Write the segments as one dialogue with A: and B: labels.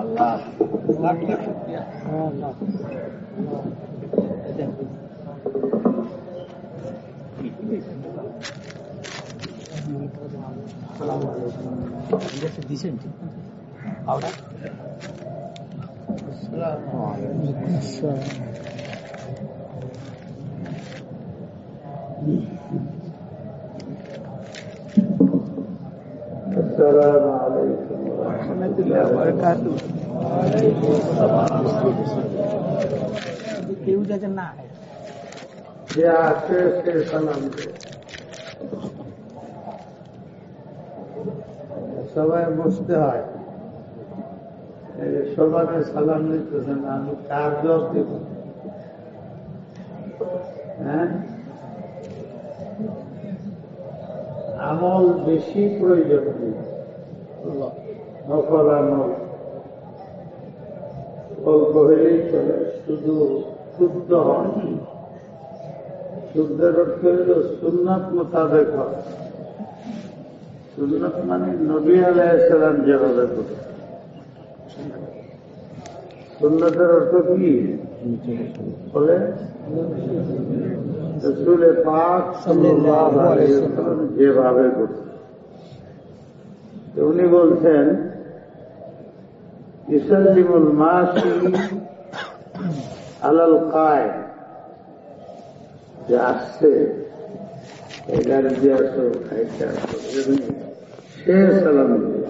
A: আল্লাহ লাখ লাখ শুকরিয়া। দিছেন আওরা
B: السلام عليكم
A: ورحمة الله وبركاته। কেউ যাতে না
B: যে আসে সে সালাম দেয়। সবাই বসতে হয়, সবাই সালাম দিতেছেন, আমি কার জবাব দেব? হ্যাঁ, আমল বেশি প্রয়োজন নেই, নকল আমল অল্প হলেই চলে, শুধু শুদ্ধ হয়। শুদ্ধের অর্থ হইল সুন্নাত মোতাবেক হয়। সুন্নাত মানে নবী আলাইহিস সালাম যেভাবে করে। সুন্নাতের অর্থ কি বলে? রাসূল পাক সাল্লাল্লাহু আলাইহি ওয়াসাল্লাম যেভাবে করতেন। উনি বলছেন ইসাল্লিমুল মাশি আলাল কায়েম, যে আসছে এই গাড়ি দিয়ে আসো, সে সালাম দিবে,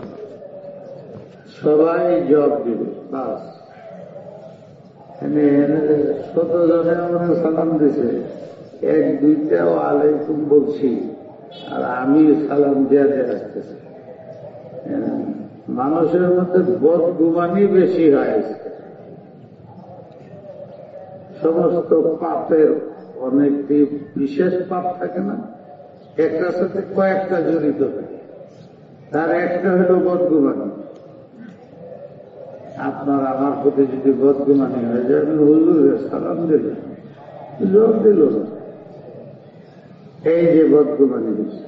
B: সবাই জবাব দিবে। বাস 100 জনে আমরা সালাম দিছে, 1-2টাও আলাইকুম বলছি, আর আমি সালাম দিয়ে আসতেছি। মানুষের মধ্যে বদগুমানি বেশি হয়। সমস্ত পাপের অনেকটি বিশেষ পাপ থাকে না, একটার সাথে কয়েকটা জড়িত থাকে, তার একটা হল বদগুমানি। আপনার আমার প্রতি যদি বদগুমানি হয়ে যায়, আমি হুজুরের সালাম দিল, জবাব দিল না, এই যে বদগুমানি হচ্ছে।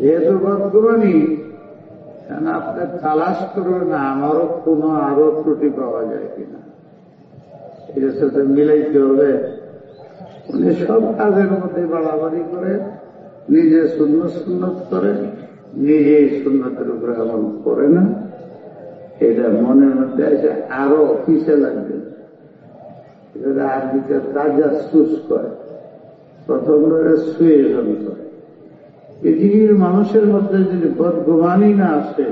B: যেহেতু বদগুমানি, কারণ আপনি তালাশ করবেন না আমারও কোনো আরো ত্রুটি পাওয়া যায় কিনা, এর সাথে মিলাইতে হবে। উনি সব কাজের মধ্যে বাড়াবাড়ি করে, নিজে সুন্নত করে, নিজেই সুন্নতের উপরে আমল করে না। এটা মনের মধ্যে এসে আরো অফিসে লাগবে। এটা আরবিতে তাজাসসুস করে, প্রথম সুয়েজন করে। পৃথিবীর মানুষের মধ্যে যদি বদগুমানি না আসে,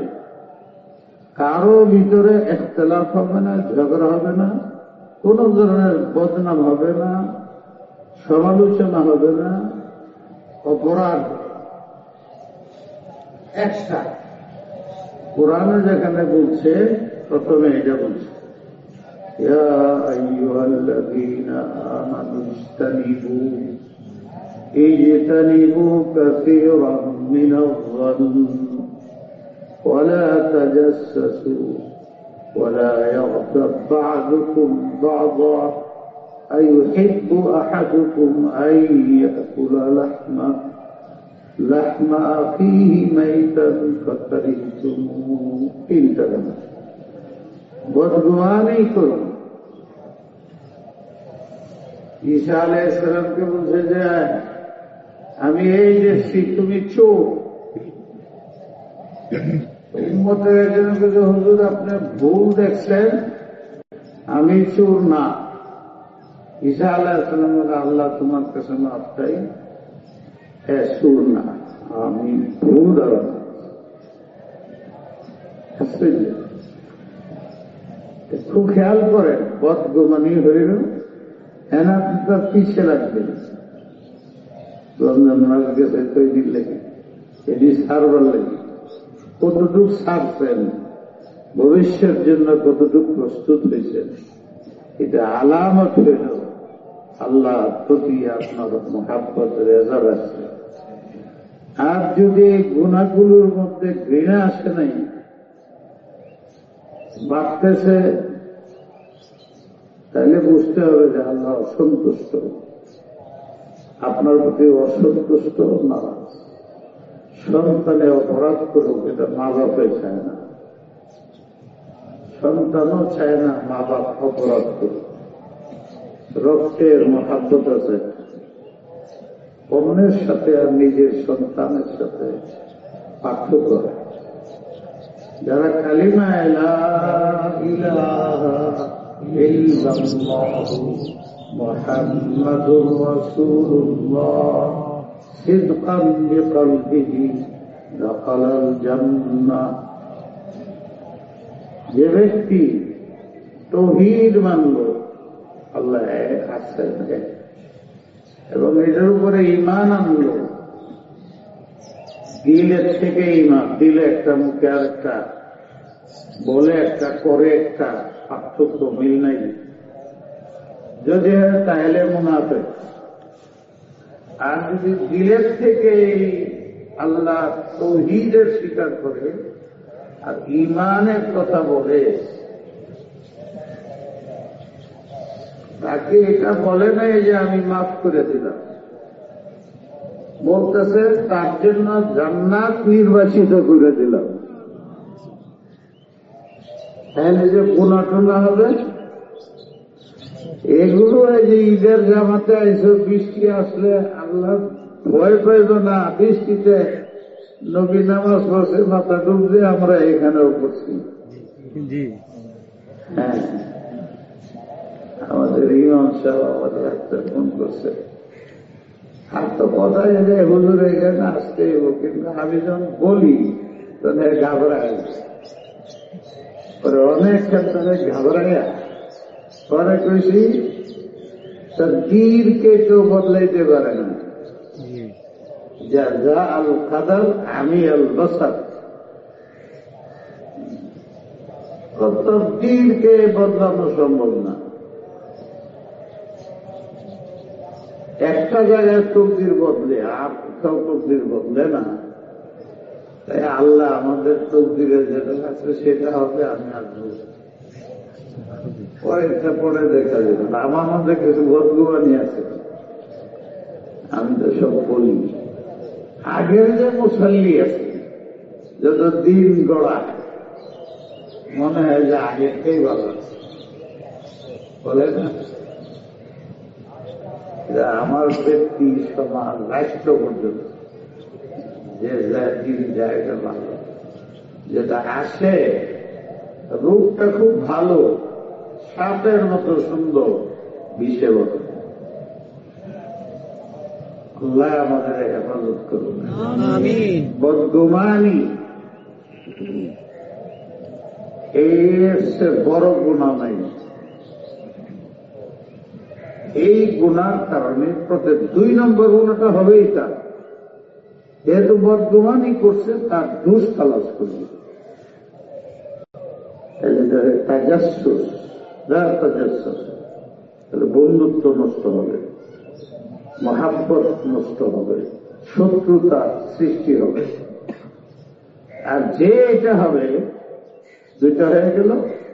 B: কারো ভিতরে ইখতিলাফ হবে না, ঝগড়া হবে না, কোন ধরনের বদনাম হবে না, সমালোচনা হবে না, অপরাধ একটা। কোরআনে যেখানে বলছে, প্রথমে এটা বলছে ইয়া আইয়ুহাল্লাযীনা আমানু ইজতানিবু কাসীরাম মিনায-যন্ন ওয়ালা তাজাসসু ولا يغتب بعضكم بعضا أيحب أحدكم أن يأكل لحم أخيه ميتا فكرهتموه انتهى বদগুমানি করুন। ঈসা আলাইহিস সালামকে বলছে যে আমি এই দেখছি তুমি চোর। উম্মতের একজন বলছে হুজুর আপনি ভুল দেখছেন, আমি চোর না। ঈসা আলাইহিস সালাম বলে আল্লাহ তোমার কাছে মাফ চাই, চোর না, আমি ভুল ধারণা। খুব খেয়াল করেন, বদগুমানি হইল এনা তার পিছিয়ে লাগবেন। রমজান মাস গেছে তৈরি লেগে, এটি সারবার লেগে কতটুক সারছেন, ভবিষ্যতের জন্য কতটুক প্রস্তুত হয়েছেন, এটা আলামত হইল আল্লাহ প্রতি আপনার মহাব্বত রেজাল্ট আছে। আর যদি এই গুণাগুলোর মধ্যে ঘৃণা আসে নাই, ভাবতেছে তাহলে বুঝতে হবে যে আল্লাহ অসন্তুষ্ট, আপনার প্রতি অসন্তুষ্ট না। সন্তানে অপরাধ করুক, এটা মা বাপে চায় না, সন্তানও চায় না মা বাপ অপরাধ করুক। রক্তের মহাব্বত আছে অন্যের সাথে আর নিজের সন্তানের সাথে পার্থক্য হয়। যারা কালিমা লা ইলাহা ইল্লাল্লাহু মুহাম্মাদুর রাসূলুল্লাহ সিদকান বিকলবিহি দাখালাল জান্নাহ, যে ব্যক্তি তাওহীদ মানল আল্লাহ আছেন এবং এটার উপরে ঈমান আনল, দিলের থেকে ঈমান, দিলে একটা মুখে আর একটা, বলে একটা করে একটা, পার্থক্য মিল নাই। যদি তাহলে মুনাফিক। আর যদি দিলের থেকে আল্লাহ তাওহীদের স্বীকার করে আর ঈমানের কথা বলে, তাকে এটা বলে নাই যে আমি মাফ করে দিলাম, বলতেছে তার জন্য জান্নাত নির্বাচিত করে দিলাম। তাহলে যে গুনাহ টুনা হবে এগুলো, এই যে ঈদের জামাতে আইসো, বৃষ্টি আসলে আল্লাহ ভয় পাইব না, বৃষ্টিতে নবী নামাজ পড়ছে মাথা ডুবছে, আমরা এখানেও পড়ছি। হ্যাঁ, আমাদের ইমাম সাহেব আমাদের একটা ফোন করছে, আর তো কথা যে হুজুর এখানে আসতে, কিন্তু আমি যখন বলি তখন ঘাবড়ায়, পরে অনেকক্ষণ তাদের ঘাবড়াইয়া পরে কইছি তকদীরকে কেউ বদলাইতে পারে না, যা আল কাদার আমি আল বসার, তকদীরকে বদলানো সম্ভব না। একটা জায়গায় তকদীর বদলে আর কোথাও তকদীর বদলে না। তাই আল্লাহ আমাদের তকদীরে যেটা আছে সেটা হবে, আমি আসবো পরে দেখা যাবে। আমার মধ্যে কিছু বদগুবানি আছে, আমি তো সব বলি। আগের যে মুসল্লি আছে, যত দিন গড়া, মনে হয় যে আগেরটাই ভালো আছে, বলে না? আমার ব্যক্তি সমাজ রাষ্ট্র পর্যন্ত যে দিন জায়গা ভালো, যেটা আসে রূপটা খুব ভালো, সাপের মতো সুন্দর, বিষে মতো। আল্লাহ আমাদের হেফাজত করুন। বদগুমানি এর বড় গুনাহ নাই। এই গুনার কারণে প্রত্যেক 2 নম্বর গুণাটা হবেই তার, যেহেতু বদগুমানি করছে তার দোষ খালাস করবে। তাজাসসুস, তাহলে বন্ধুত্ব নষ্ট হবে, মহাব্বত নষ্ট হবে, শত্রুতা সৃষ্টি হবে। আর যে এটা হবে, 2টা হয়ে গেল,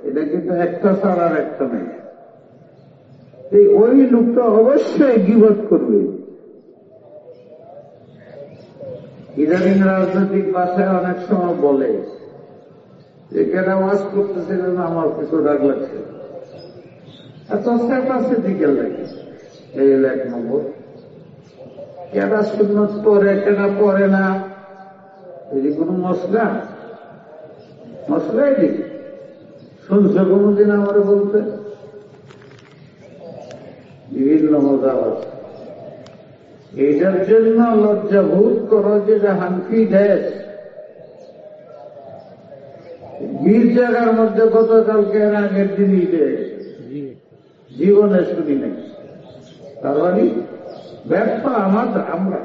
B: এটা কিন্তু একটা ছাড়া আর একটা নেই। ওই লোকটা অবশ্যই গীবত করবে। ইদানিং রাজনৈতিক ভাষায় অনেক সময় বলে যে কেন ওয়াজ করতেছিলেন, আমার কিছু রাগ লাগছে, এত স্ট্যাটাসে দিকে লাগে। এই 1 নম্বর, কেনা সুন্নত পরে কেনা পরে না, এই কোন মশলাই দিক শুনছে কোনদিন আমার বলতে? বিভিন্ন মজা আছে। এইটার জন্য লজ্জাবোধ করো যে হানফি দেশ, গির্জাগার মধ্যে গতকালকে আগের দিন ঈদে জীবনে শুনি নাই। তার মানে ব্যর্থ আমরা,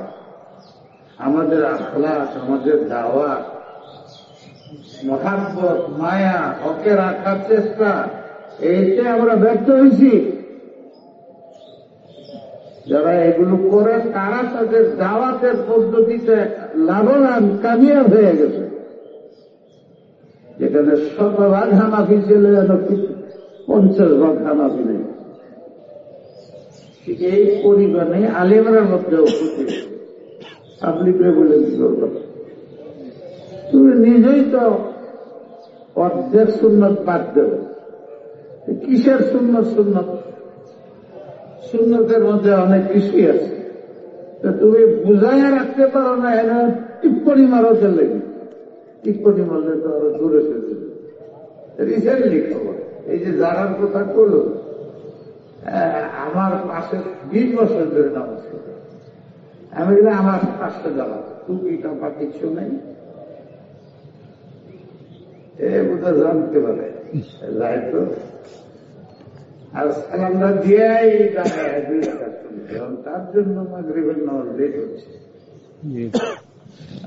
B: আমাদের আখলাক, আমাদের দাওয়াত, মহাব্বত, মায়া, হকে রাখার চেষ্টা, এইতে আমরা ব্যর্থ হয়েছি। যারা এগুলো করে তারা তাদের দাওয়াতের পদ্ধতিতে লাভবান, কামিয়াব হয়ে গেছে। যেখানে 100 ভাগ হানাফি ছিল, 50 ভাগ হানাফি নেই। এই পরিমাণে আলেমরার মধ্যেও পাবলিকে বলে কি করবো, তুমি নিজেই তো অর্ধেক সুন্নত বাদ দেবে। কিসের সুন্নত? সুন্নতের মধ্যে অনেক কিছুই আছে, তুমি বুঝাইয়া রাখতে পারো না, এরা টিপ্পনি মারো চলে, টিপ্পনি মারলে তো আরো দূরে চলে। রিসেন্টলি খবর, এই যে যারার কথা করলো, আমার পাশে 20 বছর ধরে নামাজ পড়ে, আমি বলি আমার পাশে যাওয়া তুমি টাকা কিছু নেই, এ বোধ জানতে পারে যাই তো। আর সালামটা দিয়েই তার জন্য মাগরিবের নামাজ লেট হচ্ছে,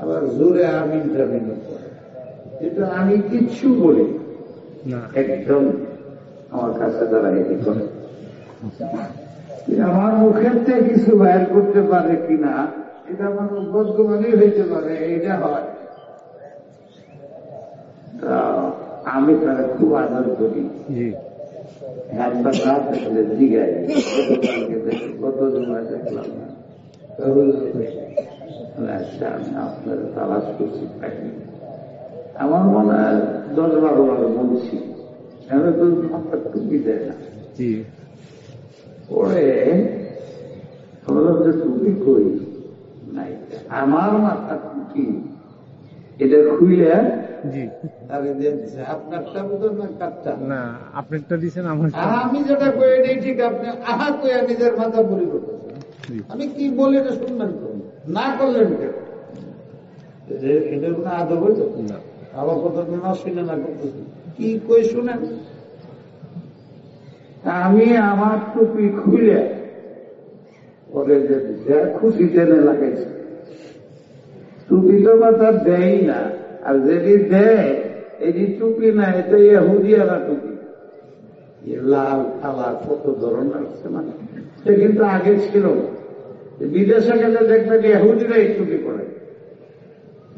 B: আবার জোরে আমিন টামিন করে, কিন্তু আমি কিচ্ছু বলি একদম আমার কাছে দাঁড়াই করে। আমার মুখের থেকে কিছু বাইর করতে পারে কিনা, এটা আমার বদগুমানি হইতে পারে, এটা হয়। তা আমি তারা খুব আদর করি, একবার না থাকলে জিগাই, কত জমা দেখলাম না, আমি আপনার তালাশ করছি পাইনি। আমার মনে হয় 10-12 বার বলছি, আমি তো মাথার টুপি দেয় না। পরে টুপি কই নাই, আমার মাথার টুপি এটা খুইলে আপনারটা বোধ না কাটটা না, আপনারটা দিচ্ছেন আমার, আমি যেটা কই এটাই ঠিক। আপনি আহা কইয়া নিজের মাথা বলি করতেছেন, আমি কি বলি এটা শুনবেন না, করলেন এটা কোনো আদব হইত না। আবার কথা না শুনে না করতেছেন, কি কই শুনেন। আমি আমার টুপি খুলে পরে যে খুশি টেনে লাগাইছি, টুপি তো মাথা দেয় না, আর যেটি দেয় এটি টুপি না, এটা ইহুদিয়ানা টুপি, লাল কালা কত ধরনের আছে, মানে সে কিন্তু আগে ছিল। বিদেশে গেলে দেখবেন ইহুদিরা এই টুপি পরে,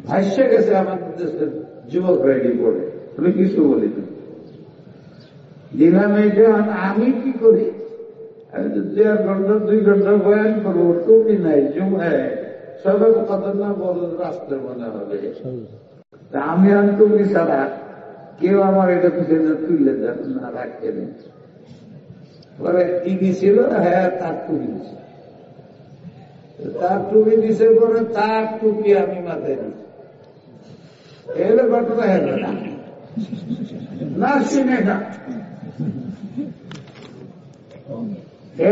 B: ভাষ্যে গেছে আমাদের দেশের যুবকরা এটি পরে, আমি কিছু বলি না, দিলাম এইটা। আমি কি করি, আমি তো 1.5 ঘন্টা 2 ঘন্টা বয়ান করবো, টুপি নাই, জুমায় সবাই কথা না বল রাস্তায় মনে হবে। আমি আর টুপি ছাড়া কেউ আমার এটা পিছনে তুলে যান না, রাখে নেই। পরে টিভি ছিল, হ্যাঁ তার টুপি দিছে, তার টুপি দিছে, পরে তার টুপি আমি মাথায় দিচ্ছি। এলে ঘটনা হ্যাঁ না শুনে না।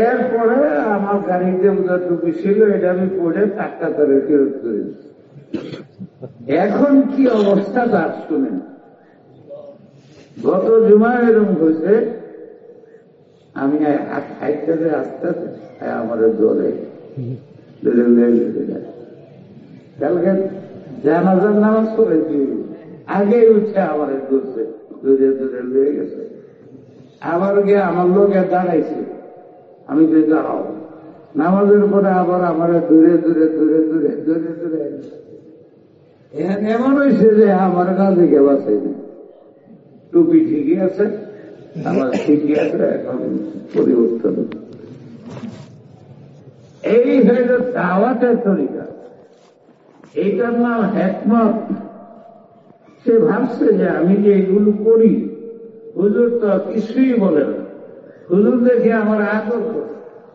B: এরপরে আমার গাড়িতে টুপি ছিল, এটা আমি পড়ে টাকা করে ফেরত করে দিচ্ছি। এখন কি অবস্থা তার শুনেন। গত জুমায় এরকম হয়েছে, আমি আস্তে আস্তে আমার দলে কালকে জানাজার নামাজ করেছি, আগে উঠে আমার দূরে দূরে দূরে লেগে গেছে, আবার গিয়ে আমার লোকে দাঁড়াইছে, আমি যে দাঁড়াও নামাজের পরে আবার আমার দূরে দূরে দূরে দূরে দূরে দূরে এমন হয়েছে যে আমার কাছ থেকে বাঁচাইনি। টুপি ঠিকই আছে, আমার ঠিকই আছে, এখন পরিবর্তন। এই হইল দাওয়াতের তরিকা, এইটার নাম হিকমত। সে ভাবছে যে আমি যে এগুলো করি, হুজুর তো কিছুই বলে না, হুজুর দেখে আমার আদর করে,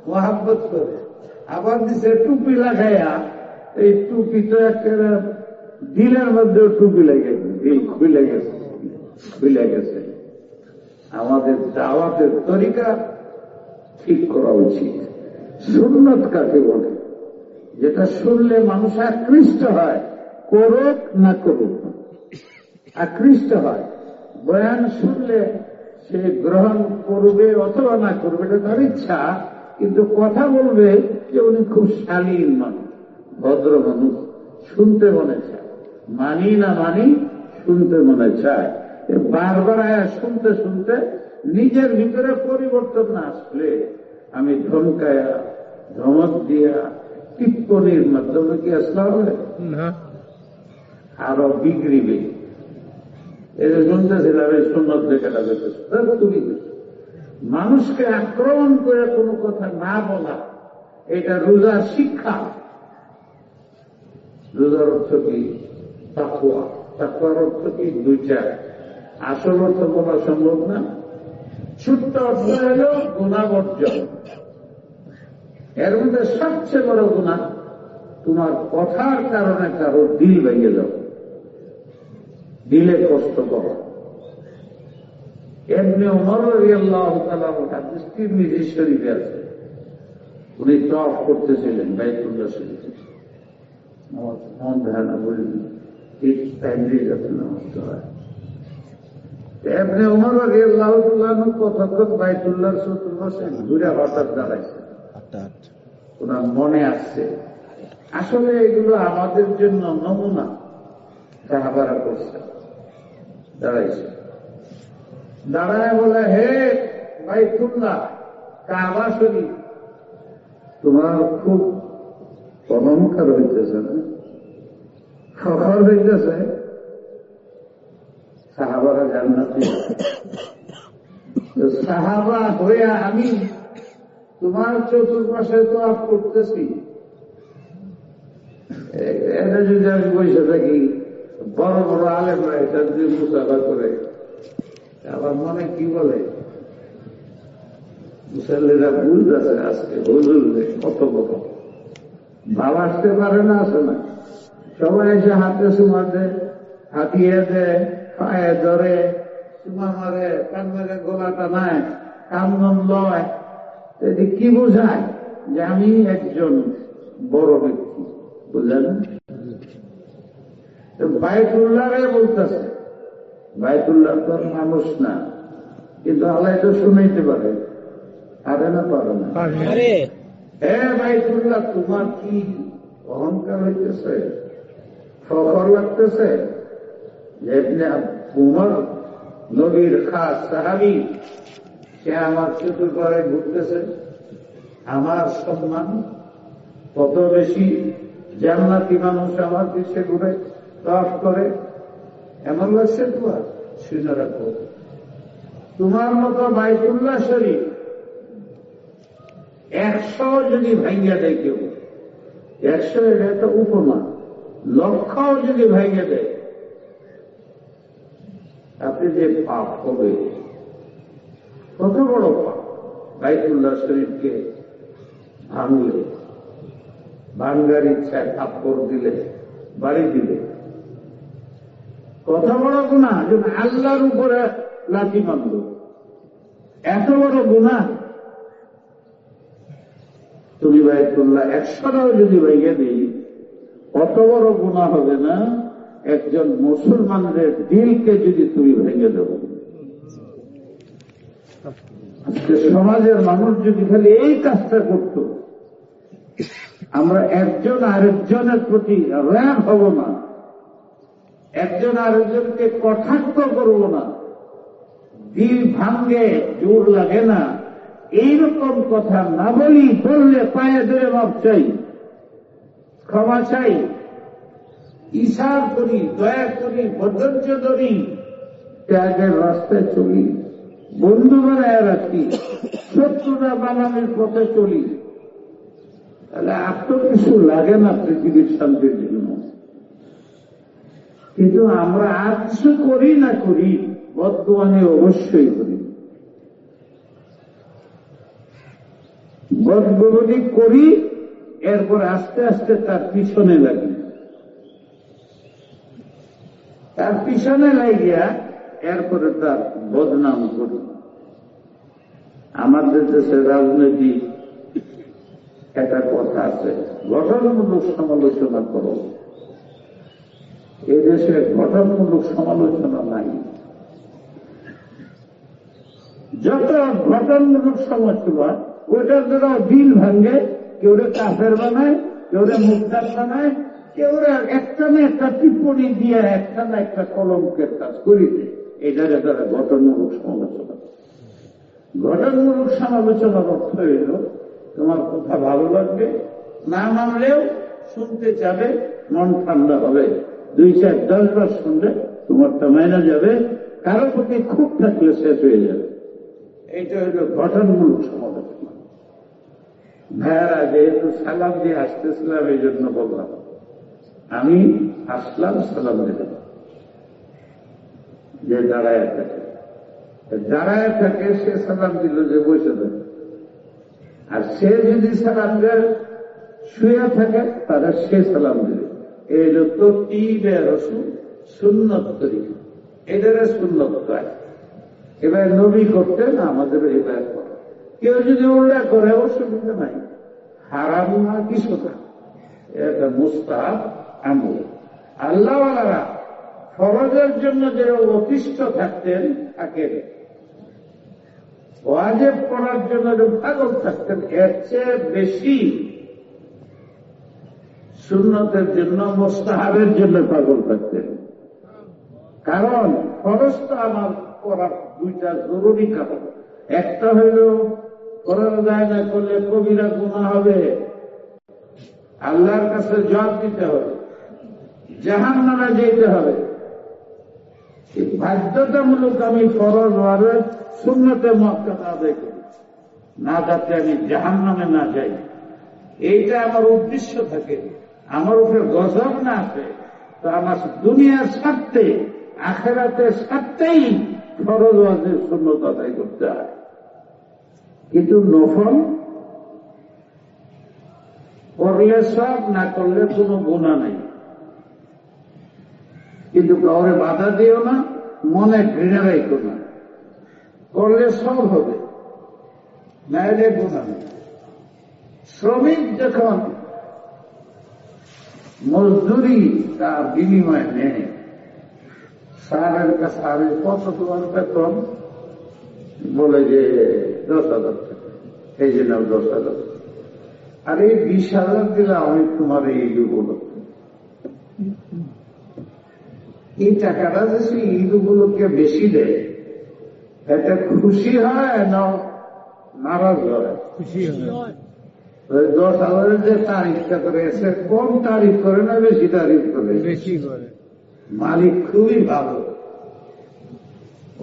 B: মোহাব্বত করে, আবার দিছে টুপি লাগাইয়া, এই টুপি তো একটা দিলের মধ্যেও টুপি খুলে গেছে। আমাদের দাওয়াতের তরিকা ঠিক করা উচিত। সুন্নত কাকে বলে? যেটা শুনলে মানুষ আকৃষ্ট হয়, করুক না করুক আকৃষ্ট হয়। বয়ান শুনলে সে গ্রহণ করবে অথবা না করবে, এটা তার ইচ্ছা, কিন্তু কথা বলবে যে উনি খুব শালীন মানুষ, ভদ্র মানুষ, শুনতে মনে চায়, মানি না মানি শুনতে মনে চায়। বারবার আয়া শুনতে শুনতে নিজের ভিতরে পরিবর্তন না আসলে আমি ধমকায়া ধমক দিয়া টিপ্পনির মাধ্যমে কি আসলে হবে না, আরো বিগড়িবে। এই যে শুনতেছিলাম এই সুন্নত দেখাটা তুমি মানুষকে আক্রমণ করে কোনো কথা না বলা, এটা রোজার শিক্ষা। রোজার অর্থ কি? তাকওয়া। তাকওয়ার অর্থ কি? দুইটা। আসল অর্থ বলা সম্ভব না, ছোট্ট অর্থ হল গুনাহ বর্জন। এর মধ্যে সবচেয়ে বড় গুনাহ তোমার কথার কারণে কারো দিল ভেঙে যাও, দিলে কষ্ট করো। এমনি ওমর রাদিয়াল্লাহু তাআলা হাদিস তিরমিজি শরীফে আছে, উনি তওয়াফ করতেছিলেন বাইতুল্লাহ শরীফে। আমার মন ধারণা বলিনি ঠিক টাইম দিয়ে যাচ্ছে নামাজটা হয়। এমনি ওমর রাদিয়াল্লাহু তাআলা কতক্ষণ বাইতুল্লাহর চতুর্পাশে ঘুরে হঠাৎ দাঁড়াইছে, ওনার মনে আসছে আসলে এগুলো আমাদের জন্য নমুনা। সাহাবারা করছে, দাঁড়াইছে, দাঁড়ায় বলে, হে বাইতুল্লাহ, কাবা শরীফ, তোমার খুব অলঙ্কার হইতেছে না, ফখর হইতেছে। সাহাবারা জান্নাতি, সাহাবা হইয়া আমি তোমার চতুর্পাশে তওয়াফ করতেছি, এটা যদি আমি বসে থাকি, বড় বড় আলেমরা এটা যদি মুসাফা করে, আমার মনে কি বলে, মুসল্লিরা বুঝতেছে আজকে হুজুর কত কত ভাব আসতে পারে না, আসে না। সবাই এসে হাতে চুমা দেয়, হাতিয়ে দেয়, পায়ে ধরে, চুমা মারে, কান মেরে গলাটা নাই, কান্দন লয়। এটি কি বোঝায়? যে আমি একজন বড় ব্যক্তি, বুঝলেন? বাইতুল্লাহরে বলতেছে, বাইতুল্লাহ তো মানুষ না, কিন্তু আল্লাহ তো শুনাইতে পারে, পারে না? পারে না? হ্যাঁ বাইতুল্লাহ, তোমার কি অহংকার হইতেছে, ফখর লাগতেছে? উমর নবীর খাস সাহাবী, সে আমার চতুর্পাড়ে ঘুরতেছে, আমার সম্মান কত বেশি, জান্নাতি মানুষ আমার পিছে ঘুরে তওয়াফ করে, এমন লাগছে তোমার? শুনে রাখো, তোমার মতো বাইতুল্লাহ শরীফ 100 যদি ভাঙিয়া দেয় কেউ, 100 এটা একটা উপমা, 1,00,000 যদি ভাঙিয়া দেয়, আপনি যে পাপ হবে, কত বড় পাপ। বাইতুল্লাহ শরীফকে ভাঙলে, ভাঙ্গার ইচ্ছায় থাপ্পড় দিলে, বাড়ি দিলে, কত বড় গুনাহ। যেন আল্লাহর উপরে লাথি মারল, এত বড় গুনাহ। তুমি বাইতুল্লাহ 100টাও যদি ভেঙে দিই, অত বড় গুনাহ হবে না একজন মুসলমানদের দিলকে যদি তুমি ভেঙে দেবো। আজকে সমাজের মানুষ যদি খালি এই কাজটা করত, আমরা একজন আরেকজনের প্রতি রাগ হব না, একজন আরেকজনকে কটাক্ষ করব না, দিল ভাঙ্গে জোর লাগে না, এইরকম কথা না বলি, বললে পায়ে ধরে মাপ চাই, ক্ষমা চাই, ইশার করি, দয়া করি, ধৈর্য ধরি, ত্যাগের রাস্তায় চলি, বন্ধু বানায় রাখি, শত্রুরা বানানোর পথে চলি, তাহলে আর তো কিছু লাগে না পৃথিবীর শান্তির জন্য। কিন্তু আমরা আর কিছু করি না করি, বদগুমানি অবশ্যই করি, বদগুমানি করি, এরপর আস্তে আস্তে তার পিছনে লাগি, তার পিছনে লাগিয়া এরপরে তার বদনাম করি। আমাদের দেশে রাজনীতি একটা কথা আছে, গঠনমূলক সমালোচনা করো। এদেশে গঠনমূলক সমালোচনা নাই। যত গঠনমূলক সমালোচনা, ওইটার দ্বারা দিল ভাঙ্গে, কেউ কাফের বানায়, কেউ মুক্তার বানায়, কেউ একটা না একটা টিপ্পণী দিয়ে একটা না একটা কলঙ্কের কাজ করি দেয়। এটা দ্বারা গঠনমূলক সমালোচনা। গঠনমূলক সমালোচনার অর্থ হইল তোমার কথা ভালো লাগবে, না মানলেও শুনতে চাবে, মন ঠান্ডা হবে, 2-4-10 বার শুনলে তোমারটা মাইনা যাবে, কারো প্রতি খুব থাকলে শেষ হয়ে যাবে। এইটা হইল গঠনমূলক সমালোচনা। ভাইয়ারা, যেহেতু সালাম দিয়ে আসতেছিলাম এই জন্য বললাম, আমি আসলাম সালাম দিলাম। যে দাঁড়ায় থাকে সে সালাম দিল যে বসে থাকে, আর সে যদি সালাম দেয় শুয়ে থাকে তাহলে সে সালাম দিবে। এই হল তো টিবে রসুল সুন্নত তরিকা, এদের সুন্নত কাজ। এবার নবী করতেন, আমাদের এবার করে। কেউ যদি উল্লেখ করে অসুবিধা নাই, হারাম না কিছু না, এটা মুস্তাহাব আমল। আল্লাহওয়ালারা ফরজের জন্য যে অতিষ্ঠ থাকতেন তাকে ওয়াজিব করার জন্য যে পাগল থাকতেন, এর চেয়ে বেশি সুন্নতের জন্য মুস্তাহাবের জন্য পাগল থাকতেন। কারণ ফরজ তো আমার করার দুইটা জরুরি কারণ। একটা হইল করা যায় না করলে কবিরা গুনাহ হবে, আল্লাহর কাছে জবাব দিতে হবে, জাহান্নামে যেতে হবে। বাধ্যতামূলক আমি ফরজ ওয়াজিব সুন্নতে মুআক্কাদা আদায় করি, না যাতে আমি জাহান্নামে না যাই। এইটা আমার উদ্দেশ্য থাকে, আমার উপরে গজব না আসে। তো আমার দুনিয়ার স্বার্থে আখিরাতের স্বার্থেই ফরজ ওয়াজিব সুন্নত আদায় করতে হয়। কিন্তু নফল করলে সব, না করলে কোনো গুনাহ নেই। কিন্তু কাউরে বাধা দিও না, মনে ঘৃণা রাখো না, করলে সব হবে, নাইলে গুনাহ নেই। শ্রমিক যখন মজদুরি তার বিনিময় নেয়, স্যারের কাছে আরে কত তোমার বেতন, বলে যে 10,000 টাকা, এই জন্য 10,000। আরে 20,000 দিলে আমি তোমার এই উপলক্ষে, এই টাকাটা যে সে ঈদ উপলক্ষে বেশি দেয়, এটা খুশি হয় না নারাজ হয়? খুশি হয়। 10,000 যে তারিফটা করে, সে কম তারিফ করে না বেশি তারিফ করে? বেশি করে। মালিক খুবই ভালো।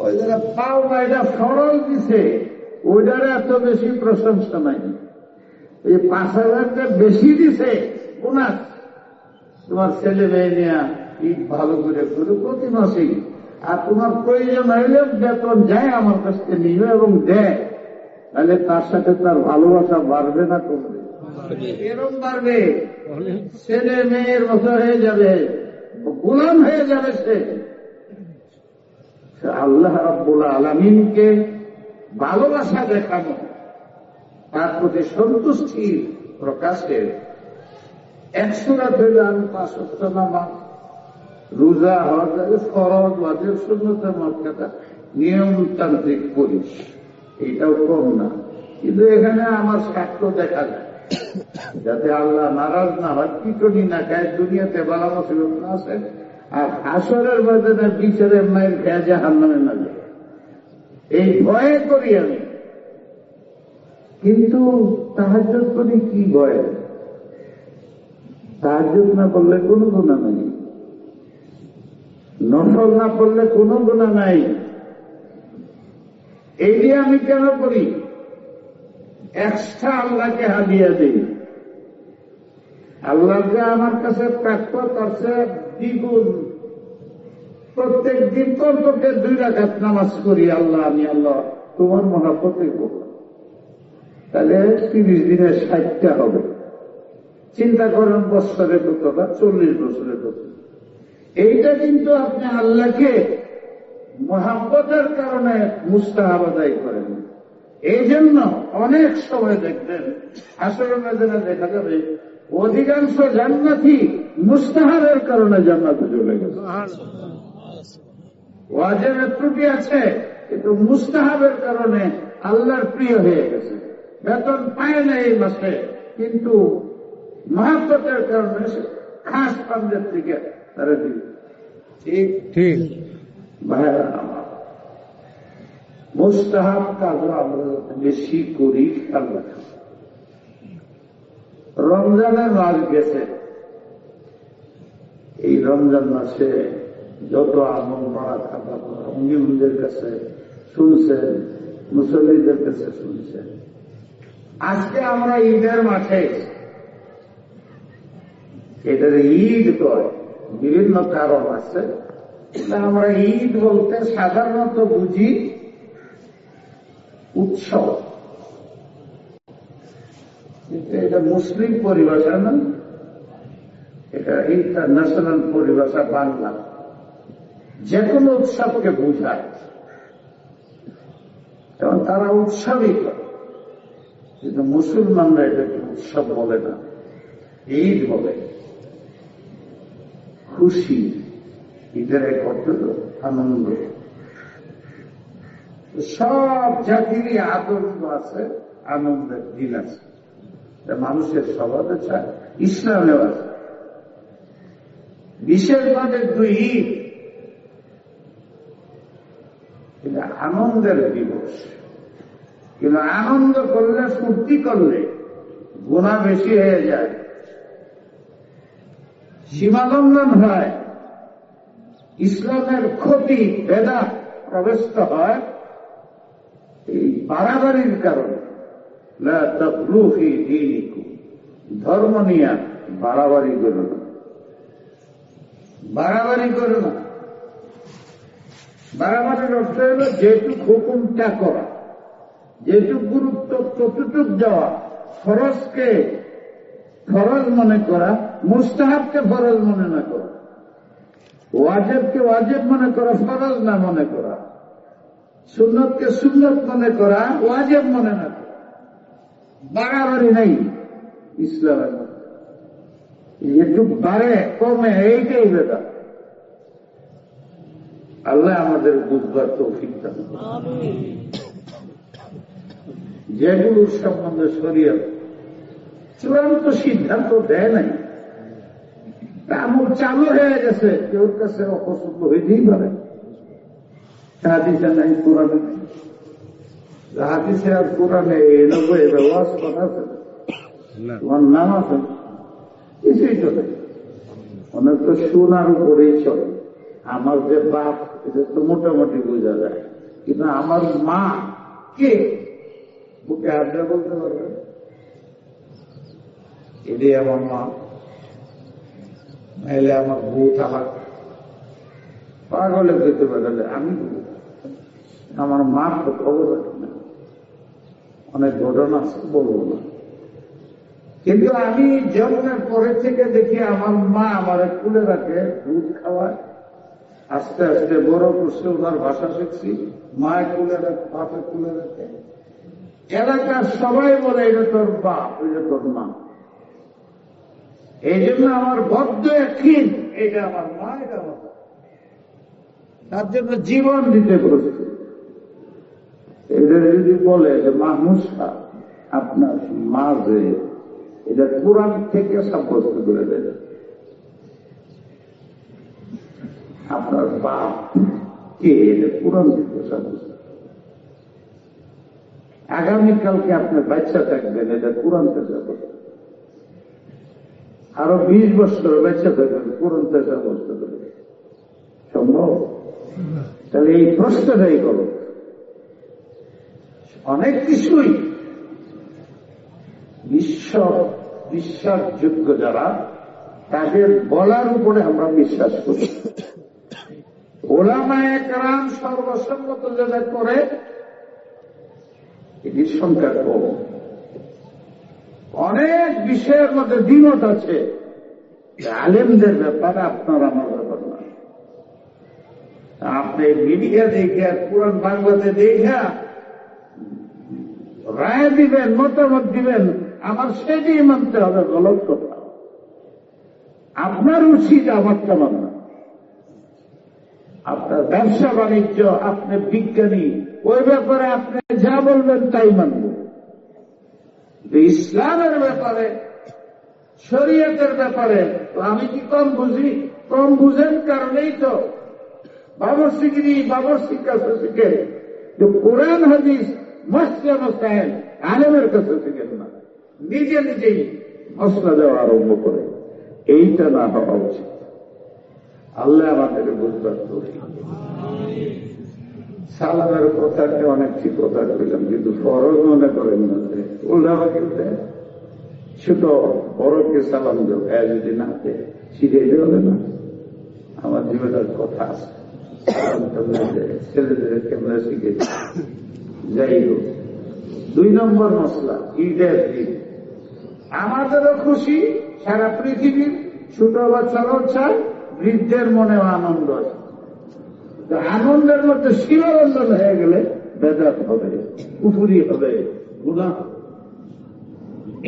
B: ওই যারা পাও না, এটা ফরজ দিছে, ওইটার এত বেশি প্রশংসা নাই। এই 5,000টা বেশি দিছে বোনাস, তোমার ছেলে মেয়ে নিয়ে ঈদ ভালো করে করো প্রতি মাসেই, আর তোমার প্রয়োজন হইলে বেতন যায় আমার কাছ থেকে নিবে এবং দেয়, তাহলে তার সাথে তার ভালোবাসা বাড়বে না কমবে? এরকম বাড়বে, ছেলে মেয়ের মতো হয়ে যাবে, গোলাম হয়ে যাবে সে। আল্লাহ রাব্বুল আলামিনকে ভালোবাসা দেখানো, তার প্রতি সন্তুষ্টি প্রকাশের এক সূরত হইল আমি 5 ওয়াক্ত নামাজ, রোজা, হজ, ফরজ ওয়াজিব সুন্নতে মুআক্কাদা নিয়মতান্ত্রিক করি, এইটাও কম না। কিন্তু এখানে আমার স্বার্থ দেখা যায়, যাতে আল্লাহ নারাজ না হয়, পিটনি না খায়, দুনিয়াতে বালা মুসিবত না আসে, আর হাসরের ময়দানে বিচারের মায়ের খেয়ে জাহান্নামে না যায়, এই ভয়ে করি আমি। কিন্তু তাহাজ্জুদ করি কি ভয়ে? তাহাজ্জুদ না করলে কোনো গুনাহ নাই, নফল না করলে কোনো গুনাহ নাই। এই দিয়ে আমি কেন করি? এক্সট্রা আল্লাহকে হাদিয়া দিই। আল্লাহকে আমার কাছে প্রাপ্য করছে দ্বিগুণ। প্রত্যেক দিন কমপক্ষে 2 রাকাত নামাজ করি, আল্লাহ আমি আল্লাহ তোমার মহাব্বতে করব, তাহলে 30 দিনে 60টা হবে। চিন্তা করেন বছরের কত বা 40 বছরের কত। এইটা কিন্তু আপনি আল্লাহকে মহাব্বতের কারণে মুস্তাহাব আদায় করেন। এই জন্য অনেক সময় দেখবেন হাসরের ময়দানে দেখা যাবে অধিকাংশ জান্নাতি মুস্তাহাবের কারণে জান্নাতে চলে গেছে। ওয়াজিবের ত্রুটি আছে, কিন্তু মুস্তাহাবের কারণে আল্লাহর প্রিয় হয়ে গেছে। বেতন পায় না এই মাসে, কিন্তু মহাব্বতের কারণে খাস পান্ডের থেকে তারা দিবে। ঠিক ঠিক ভাইরা আমার, মুস্তাহাব কাজ আমরা বেশি করি। আল্লাহ রমজানের মাস গেছে, এই রমজান মাসে যত আমল করা খাতা উনিদের কাছে শুনছেন, মুসল্লিদের কাছে শুনছেন। আজকে আমরা ঈদের মাঠে, এটার ঈদ কয়, বিভিন্ন কারণ আছে। আমরা ঈদ বলতে সাধারণত বুঝি উৎসব, কিন্তু এটা মুসলিম পরিভাষা না, এটা ইন্টারন্যাশনাল পরিভাষা বাংলা। যে কোনো উৎসবকে বোঝায়, এবং তারা উৎসবই করে, কিন্তু মুসলমানরা এটাকে উৎসব বলে না, ঈদ বলে। খুশি, ঈদের এক অর্থ আনন্দ। সব জাতিরই আনন্দ আছে, আনন্দের দিন আছে, মানুষের স্বভাবে চায়, ইসলামেও আছে। বিশেষভাবে দুই ঈদ, এটা আনন্দের দিবস। কিন্তু আনন্দ করলে, ফুর্তি করলে গুনাহ বেশি হয়ে যায়, সীমালঙ্ঘন হয়, ইসলামের ক্ষতি, বেদাত প্রবেশ হয় এই বাড়াবাড়ির কারণে। লা তাগলু ফি দীনিকুম, ধর্ম নিয়ে বাড়াবাড়ি করো না, বাড়াবাড়ি করো না। বাড়াবাড়ির অর্থ হল যেটুক হুকুমটা করা, যেটুক গুরুত্ব ততটুক দেওয়া, ফরজকে ফরজ মনে করা, মুস্তাহাবকে ফরজ মনে না করা, ওয়াজিবকে ওয়াজিব মনে করা, ফরজ না মনে করা, সুন্নতকে সুন্নত মনে করা, ওয়াজিব মনে না করা। বাড়াবাড়ি নেই ইসলামের মধ্যে। একটু বাড়ে কমে, এইটাই বেদাত। আল্লাহ আমাদের বুঝবার তৌফিক দান। যেগুলোর সম্বন্ধে শরীয়ত চূড়ান্ত সিদ্ধান্ত দেয় নাই, আমল চালু হয়ে গেছে, কেউ কাছে অপছন্দ হইতেই পারে। হাদিসে নাই, কোরআনে নেই। হাদিসে আর কোরআনে এই ওয়াজ কথা আছে, তোমার নাম আছে, কিছুই চলে। অনেক তো শোনার উপরেই চলে। আমার যে বাপ, এটা তো মোটামুটি বোঝা যায়, কিন্তু আমার মা কে, বুকে হাতে বলতে পারবে এটাই আমার মা, নাহলে আমার বউ তালাক, পাগলে যেতে পারে। আমি আমার মা তো খবর রাখি না, অনেক ঘটনা আছে, বলবো না। কিন্তু আমি জন্মের পরে থেকে দেখি আমার মা আমার কুলে রাখে, দুধ খাওয়ায়, আস্তে আস্তে বড় করছে, ওনার ভাষা শিখছি, মায়ের কুলে রাখে, বাপের কুলে রাখে। এলাকার সবাই বলে এটা তোর বাপ, এটা তোর মা। এই জন্য আমার বদ্ধ একদিন, এটা আমার মা, এটা আমার বাপ। তার জন্য জীবন দিতে প্রস্তুত। এটা যদি বলে যে মাহমুসা আপনার মা, যে এটা কোরআন থেকে সাব্যস্ত করে দেবে, আপনার বাপ কে, এটা কোরআন থেকে সাব্যস্ত। আগামীকালকে আপনার বাচ্চা থাকবেন, এটা কোরআন থেকে সাব্যস্ত। আরো 20 বছর বাচ্চা থাকবেন, কোরআন থেকে সাব্যস্ত করে সম্ভব? তাহলে এই প্রশ্নটাই করো। অনেক কিছুই বিশ্বাসযোগ্য যারা, তাদের বলার উপরে আমরা বিশ্বাস করি। ওলামায়ে কেরাম সর্বসম্মত যেটা করে, এটি সংখ্যা কম। অনেক বিষয়ের মধ্যে দ্বিমত আছে, আলেমদের ব্যাপারে, আপনার আমার ব্যাপার না। আপনি মিডিয়া দেখে, পুরান বাংলাতে দেখে রায় দিবেন, মতামত দিবেন, আমার সেটাই মানতে হবে, গলত কথা। আপনার উচিত আমারটা মানা। আপনার ব্যবসা বাণিজ্য, আপনি বিজ্ঞানী, ওই ব্যাপারে আপনি যা বলবেন তাই মানব। ইসলামের ব্যাপারে, শরীয়তের ব্যাপারে তো আমি কি কম বুঝি? কম বুঝেন কারণেই তো বাবরসির কাছে শিখে, যে কোরআন হাদিস মসলা মসাইল আলেমের কাছে শিখেন না, নিজে নিজেই মসলা দেওয়া আরম্ভ করে। এইটা না হওয়া উচিত। আল্লাহ আমাদের বুঝবার তৌফিক। সালামের কথাকে অনেক ঠিক কথা কইলাম, কিন্তু ফরজ মনে করেন না যে উল্টা কিন্তু ছোট বড়কে সালাম দেব, যদি না দেয় শিখাইতে হবে না। আমার জীবনের কথা আছে, সালাম কেমনে দেয়, ছেলেদের কেমনে শিখে যাই হোক। 2 নম্বর মশলা ঈদের দিন আমাদেরও খুশি, সারা পৃথিবীর ছোট বাচ্চার চায়, বৃদ্ধের মনেও আনন্দ আছে। আনন্দের মধ্যে সীমাবদ্ধন হয়ে গেলে বেদাত হবে, কুফুরি হবে, গুনাহ।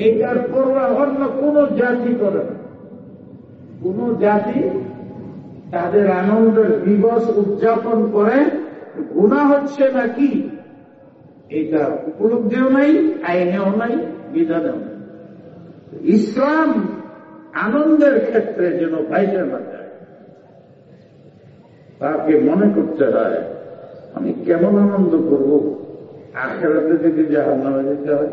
B: এইটার পরোয়া অন্য কোন জাতি করে না। কোন জাতি তাদের আনন্দের দিবস উদযাপন করে গুনাহ হচ্ছে নাকি এটা উপলব্ধিও নাই, আইনেও নাই, বিধানেও নাই। ইসলাম আনন্দের ক্ষেত্রে যেন বাইরে না যায়, তাকে মনে করতে হয় আমি কেমন আনন্দ করব, আখেরাতে যদি জাহান্নামে যেতে হয়।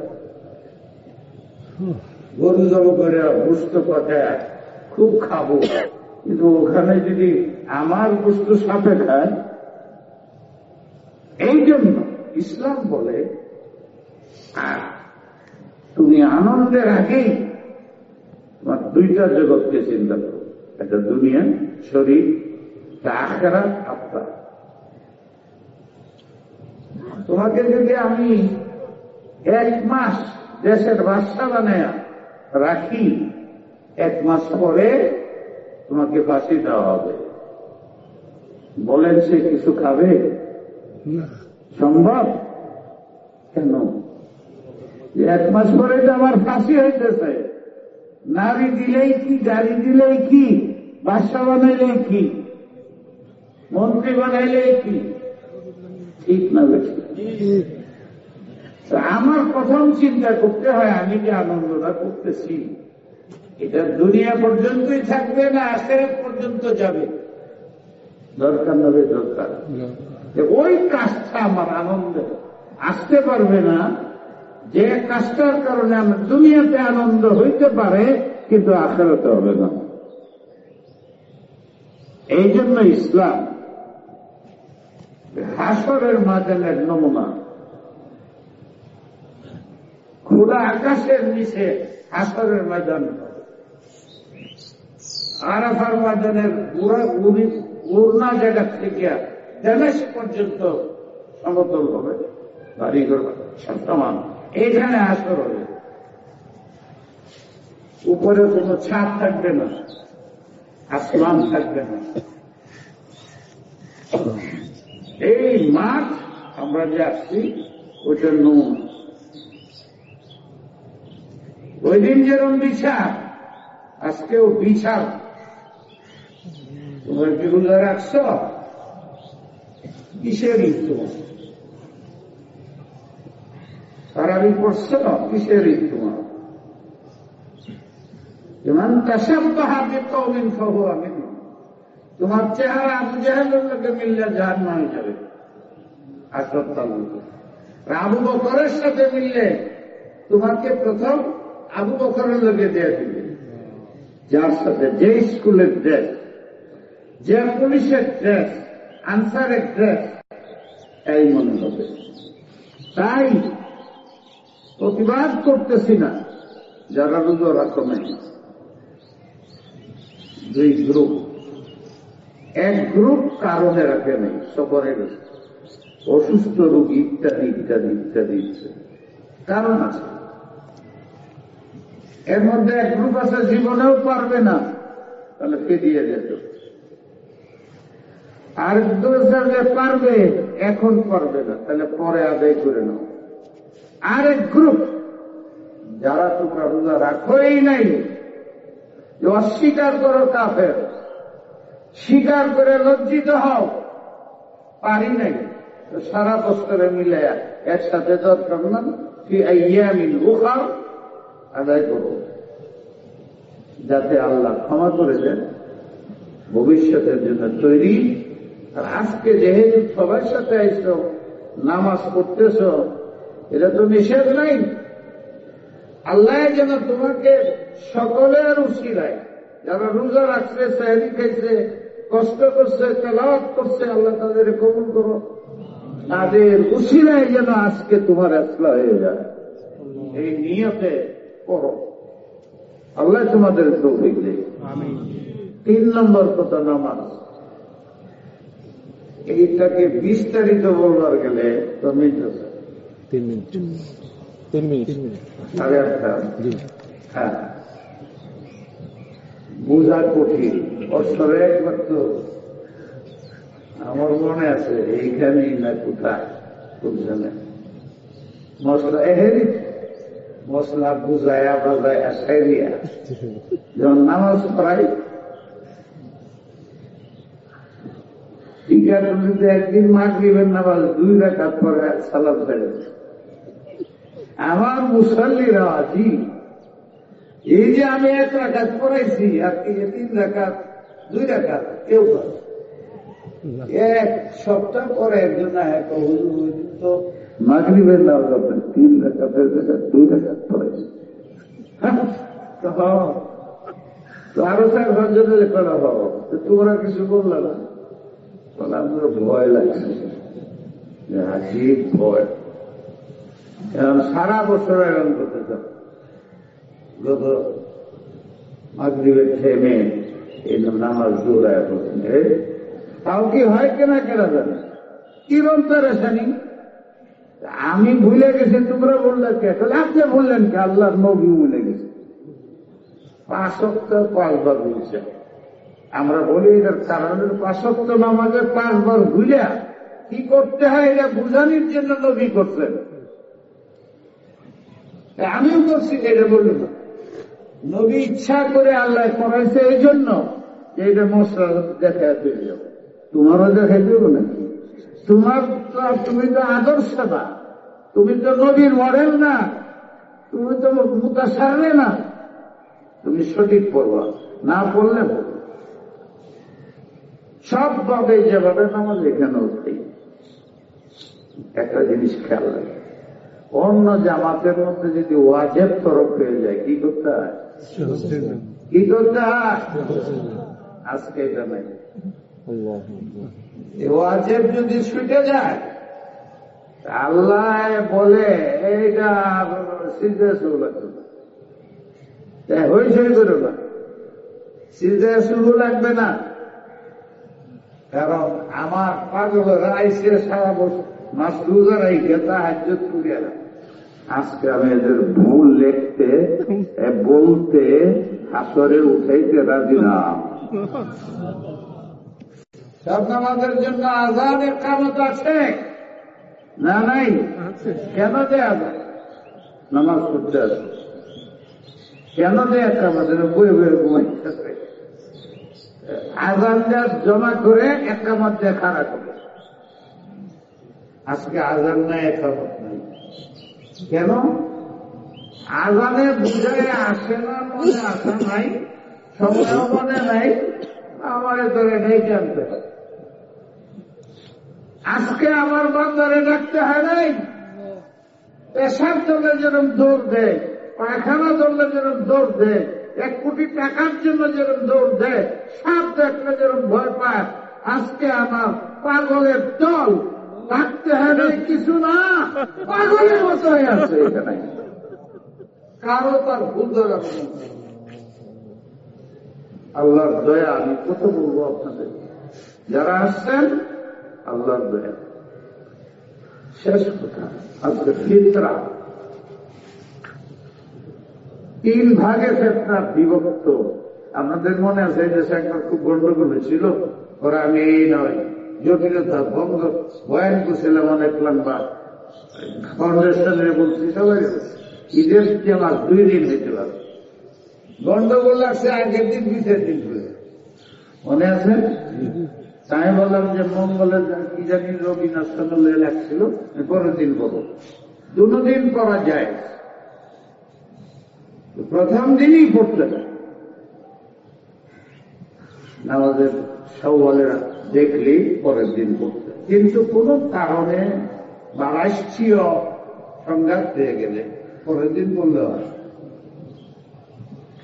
B: গরু জব করে বুঝতে পাঠায় খুব খাবো, কিন্তু ওখানে যদি আমার বস্তু সাপে খায়। এই জন্য ইসলাম বলে তুমি আনন্দের আগেই তোমার 2টা জগৎকে চিন্তা করো, একটা দুনিয়া শরীর, আখিরাত আত্মা। তোমাকে যদি আমি 1 মাস দেশের বাদশা বানায় রাখি, 1 মাস পরে তোমাকে ফাঁসি দেওয়া হবে, বলেন সে কিছু খাবে? সম্ভব? কেন? 1 মাস পরে তো আমার ফাঁসি হইতেছে। নারী দিলেই কি, গাড়ি দিলেই কি, বাদশা বানাইলেই কি, মন্ত্রী বানাইলেই কি, ঠিক না বেশি? আমার প্রথম চিন্তা করতে হয় আমি যে আনন্দটা করতেছি এটা দুনিয়া পর্যন্তই থাকবে না আখিরাত পর্যন্ত যাবে? দরকার নবে দরকার। ওই কাজটা আমার আনন্দ আসতে পারবে না, যে কাজটার কারণে আমার দুনিয়াতে আনন্দ হইতে পারে কিন্তু আখিরাতে হবে না। এই জন্য ইসলাম হাসরের ময়দানের নমুনা। খোলা আকাশের নিচে হাসরের ময়দান, আরাফার ময়দানের উড়না জায়গা থেকে দেশ পর্যন্ত সমতল হবে, বাড়িঘর সমান। এইখানে হাসর হবে, উপরে কোনো ছাদ থাকবে না, আসমান থাকবে না। এই মাঠ আমরা যে আসছি ওইটার নমুনা। ওই দিন যেরকম বিছার, আজকেও বিছার। তোমার কি রোজা রাখছ? কিসের ঈদ তোমার? তারাবি পড়ছ? কিসের ঈদ তোমার? মান তাশাব্বাহা বিকওমিন ফাহুয়া মিনহুম। তোমার চেহারা আবু জাহেলের লোকে মিললে জাহান্নামে হয়ে যাবে। আবু বকরের সাথে মিললে তোমাকে প্রথম আবু বকরের লোকে দিয়ে দিবে, যার সাথে যে স্কুলের ড্রেস, যে পুলিশের ড্রেস, আনসারের ড্রেস, এই মনে হবে। তাই প্রতিবাদ করতেছি না যারা রোজা রাখো নাই। 2 গ্রুপ, এক গ্রুপ কারণে রাখে নাই, সফরের অসুস্থ রোগী ইত্যাদি ইত্যাদি ইত্যাদি কারণ আছে। এর মধ্যে এক গ্রুপ আছে জীবনেও পারবে না, তাহলে ফিরিয়ে যেত। আর যে পারবে এখন পারবে না, তাহলে পরে আদায় করে নাও। আরেক গ্রুপ যারা তোমরা রোজা রাখোই নাই, অস্বীকার করো কাফের, স্বীকার করে লজ্জিত হও, পারি নাই, সারা বছরে মিলে একসাথে দরকার না, ফি আইয়ামিন উখার আদায় করো, যাতে আল্লাহ ক্ষমা করে দেন, ভবিষ্যতের জন্য তৈরি। আর আজকে যেহেতু সবার সাথে আইস, নামাজ পড়তেছ, এটা তো নিষেধ নাই। আল্লাহ যেন তোমাকে সকলের উসিলায়, যারা রোজা রাখছে, সেহরি খাইছে, কষ্ট করছে, তেলাওয়াত করছে, আল্লাহ তাদের কবুল করো। তাদের উসিলায় যেন আজকে তোমার ইসলাহ হয়ে যায়, এই নিয়তে করো। আল্লাহ তোমাদের তৌফিক দেয়। 3 নম্বর কথা, নামাজ। এইটাকে বিস্তারিত বলবার গেলে তো মিনিট
C: 3 মিনিট
B: 8:30। হ্যাঁ, বোঝা কঠিন। বছরে একবার তো আমার মনে আছে এইখানেই না কোথায় বুঝলেন মশলা এহেরি মশলা বুঝায়া বাজায়া সাইরিয়া যখন নামাজ পড়াই টিকাটুলিতে একদিন মাগরিবের নামাজ 2 রাকাত পরে সালাম ফেলে। আমার মুসল্লিরা আজি এই যে আমি 1 রাকাত পড়াইছি আর 3 রাকাত 2 রাকাত কেউ করে 1 সপ্তাহ পরে একজন তো মাগরিবের নামাজ আপনি 3 রাকাতের জায়গায় 2 রাকাত পড়াইছি। তো আরো 4-5 জনের করা হবো, তোমরা কিছু বললা না? আমার ভয় লাগছে, আজীব ভয়। এখন সারা বছর আয়োজন করতে চাও, গত মাগরিবের থেমে এই নামাজ দৌড়ায় করছেন। তাও কি হয় কেনা কেনা জানে কিরম পেরেশানি। আমি ভুলে গেছি, তোমরা বললে কে? তাহলে আপনি বললেন কে? আল্লাহর নবী ভুলে গেছে। 5 ওয়াক্ত 5 বার বলছে। আমরা বলি এটার কারণের 5 ওয়াক্ত নামাজের 5 বার ভুলে কি করতে হয় এটা বুঝানোর জন্য নবী করছেন। আমিও করছি, এটা বলল না। নবী ইচ্ছা করে আল্লাহ করাইছে এই জন্য এইটা মশলা দেখায় পেয়ে যাবো। তোমারও দেখাই দেবো নাকি? তুমি তো আদর্শ না, তুমি তো নবীর মডেল না, তুমি তো মুতাসাররে না। তুমি সঠিক পড়বা, না পড়লে বলবো। সবভাবে যেভাবে নামাজ এখানেও একটা জিনিস খেয়াল রাখে, অন্য জামাতের মধ্যে যদি ওয়াজেব তরফ হয়ে যায় কি করতে হয়? কি করতে হয়? আজকে এটা নাই। ওয়াজেব যদি ছুটে যায়, আল্লাহ বলে এইটা সিজদা শুরু লাগবে না, হইচই করো না, সিজদা শুরু লাগবে না। কারণ আমার পাগলেরা আইসে সারা বছর মাস রোজা রাইখে তাহাজ্জুদ করিয়া আজকে আমি এদের ভুল লিখতে বলতে হাসরে উঠাইতে রাজি না। সব নামাজের জন্য আযানের কামত আছে না? নাই। কেন দেয়া যায়? নামাজ পড়তে আছে কেন দেয়া? কামতের বই বই ঘুমাইতেছে। আযান জমা করে একামত দিয়ে খাড়া করে। আজকে আযান নাই, একামত নাই। কেন? আযানে বুঝায় আসে না, মনে আসা নাই, সময় মনে নাই, আমার তো এটাই জানতে হয়। আজকে আমার বান্দারে ডাকতে হয় নাই। পেশাব ধরলে যেরকম দৌড় দেয়, পায়খানা ধরলে যেরকম দৌড় দেয়, 1 কোটি টাকার জন্য যেরকম দৌড় দেয়, সাপ দেখলে যেরকম ভয় পায়, আজকে আমার পাগলের দল ডাকতে হয় নাই কিছু না, পাগলের মতো হয়ে আছে এখানে। কারো তার ভুল ধরা। আল্লাহর দয়া আমি কত বলবো আপনাদের, যারা আসছেন আল্লাহর দয়া। শেষ কথা, আজকে ফিতরা 3 ভাগে ফিতরা বিভক্ত। আপনাদের মনে আছে এই দেশে একবার খুব গন্ডগোল ছিল, ওরা আমি এই নয় জটিলতা ভঙ্গ বয়ান করছিলাম অনেক লম্বা, ফাউন্ডেশনের বলছি সবাই ঈদের আমার 2 দিন হইতে পারে। গন্ডগোল লাগছে আগের দিন, পিছের দিন করে মনে আছে। তাই বললাম যে মঙ্গলের কি জানি রবি নষ্টলে লাগছিল, পরের দিন বলো। 2 দিন করা যায়, প্রথম দিনই পড়তে হয় নামাজের শাওয়ালের দেখলি পরের দিন পড়তে। কিন্তু কোন কারণে বা রাষ্ট্রীয় সংঘাত হয়ে গেলে পরের দিন পড়লে হয়।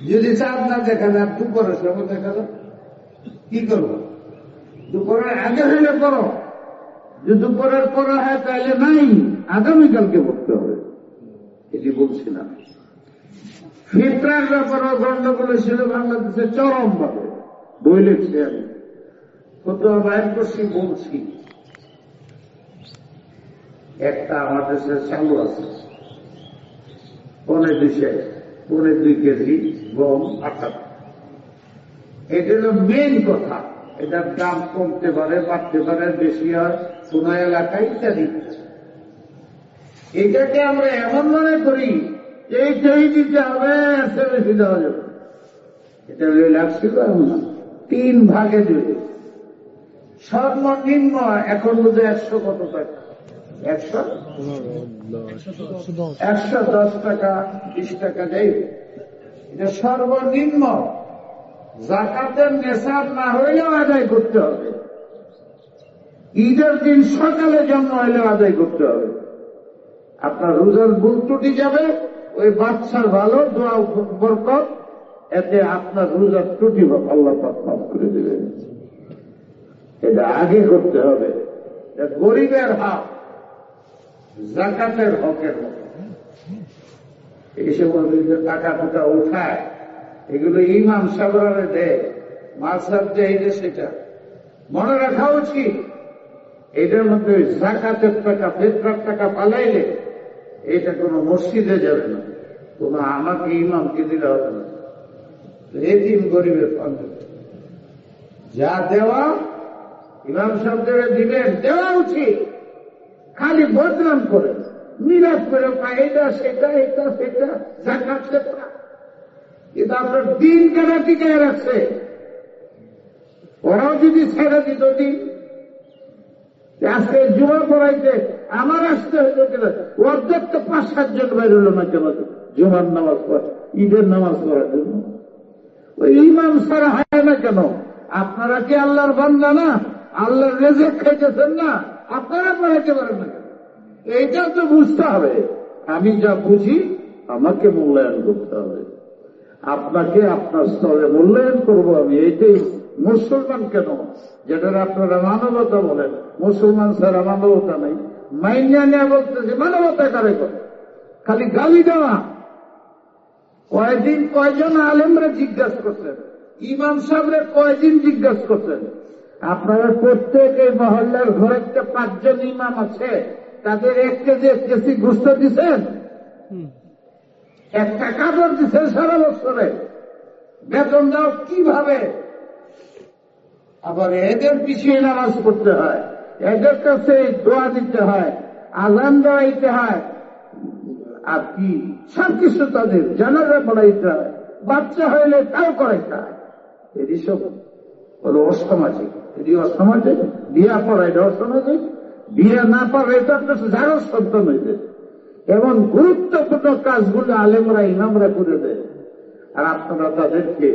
B: যদি চাঁদ না দেখা যায়, দুপুরের সময় দেখা যায়, কি করবো? দুপুরের আগে হইলে করো, যদি দুপুরের পরে হয় তাহলে নাই, আগামীকালকে পড়তে হবে, এটি বলছি না। ফিতরার ব্যাপারে গন্ডগোল ছিল বাংলাদেশে চরম ভাবে, বই লিখছি আমি, ফতোয়া বাইর করছি, বলছি। একটা আমাদের দেশে চালু আছে 2.5 কেজি গম আটা, এটা হল মেন কথা। এটার দাম কমতে পারে, বাড়তে পারে, বেশি হয় কোন এলাকায়, ইত্যাদি। এটাকে আমরা এমন মনে করি যে এইটাই দিতে হবে, এসে বেশি দেওয়া যাবে। এটা লাগছিল এমন না, 3 ভাগে দেবে। সর্বনিম্ন এখন বোধ 100 কত টাকা, 110 টাকা, 20 টাকা দেয়। এটা সর্বনিম্ন। যাকাতের নেশাব না হইলেও আদায় করতে হবে, ঈদের দিন সকালে জন্ম হইলেও আদায় করতে হবে। আপনার রোজার ভুল ত্রুটি যাবে, ওই বাচ্চার ভালো দোয়া বরকত, এতে আপনার রোজার ত্রুটি আল্লাহ পাক মাফ করে দেবেন। এটা আগে করতে হবে। গরিবের হক যাকাতের হকের মতো। এই সময় টাকা টুকা উঠায়, এগুলো ইমাম সাবরারে দেয়, মাসাব দেয়, এটা সেটা মনে রাখা উচিত। এটার মধ্যে যাকাতের টাকা, ফিতরার টাকা পালাইলে এটা কোনো মসজিদে যাবে না, কোনো আমাকে ইমামকে দিলে হবে না। এতিম গরিবের পাঞ্জে যা দেওয়া ইমাম সাহেবদের দিবেন, দেওয়া উচিত। খালি বদনাম করে মিলাদ করে এটা সেটা, এটা সেটা, যাকাত সেটা, এটা আপনার দিন কেন টিকায় রাখছে। ওরাও যদি ছেড়ে দিত দিন, আজকে জুমা পড়াইতে আমার আসতে হইল কিনা, অর্ধেক তো 5-7 জন বাইর হল না কেন জুমার নামাজ পড়া, ঈদের নামাজ পড়ার জন্য। ওই ইমাম ছাড়া হয় না কেন? আপনারা কি আল্লাহর বান্দা না? আল্লাহর রেজেক খাইতেছেন না? আপনারা পড়াইতে পারেন না কেন? এইটা তো বুঝতে হবে। আমি যা বুঝি আমাকে মূল্যায়ন করতে হবে, আপনাকে আপনার স্তরে মূল্যায়ন করবো আমি। এইটাই মুসলমান। কেন? যেটার আপনারা মানবতা বলেন, মুসলমান ছাড়া মানবতা নেই। মাইনা নিয়ে বলতেছে মানবতা কারে করে? খালি গালি দেওয়া। কয়জন আলেমরা জিজ্ঞাসা করছেন, ইমাম সাহেবরা কয়দিন জিজ্ঞাসা করছেন? আপনারা প্রত্যেক এই মহল্লার ঘরে 5 জন ইমাম আছে, তাদের 1 কেজি 1 কেজি গোশত দিচ্ছেন, একটা কাপড় দিচ্ছেন সারা বছরে, বেতন দাও কিভাবে? আবার এদের পিছিয়ে নামাজ পড়তে হয়, এদের কাছে দোয়া দিতে হয়, আজান দেওয়াইতে হয়, আর কি সবকিছু তাদের জানাজা পড়াইতে হয়, বাচ্চা হইলে তাও করাইতে হয়। এটি সব হল অসামাজিক। এটি অসামাজিক। বিয়া পড়াইলে অসামাজিক, বিয়ে না পড়াই তো আপনার যারো সন্তান হইতে। এমন গুরুত্বপূর্ণ কাজগুলো আলেমরা ইমামরা করে দেয়, আর আপনারা তাদেরকে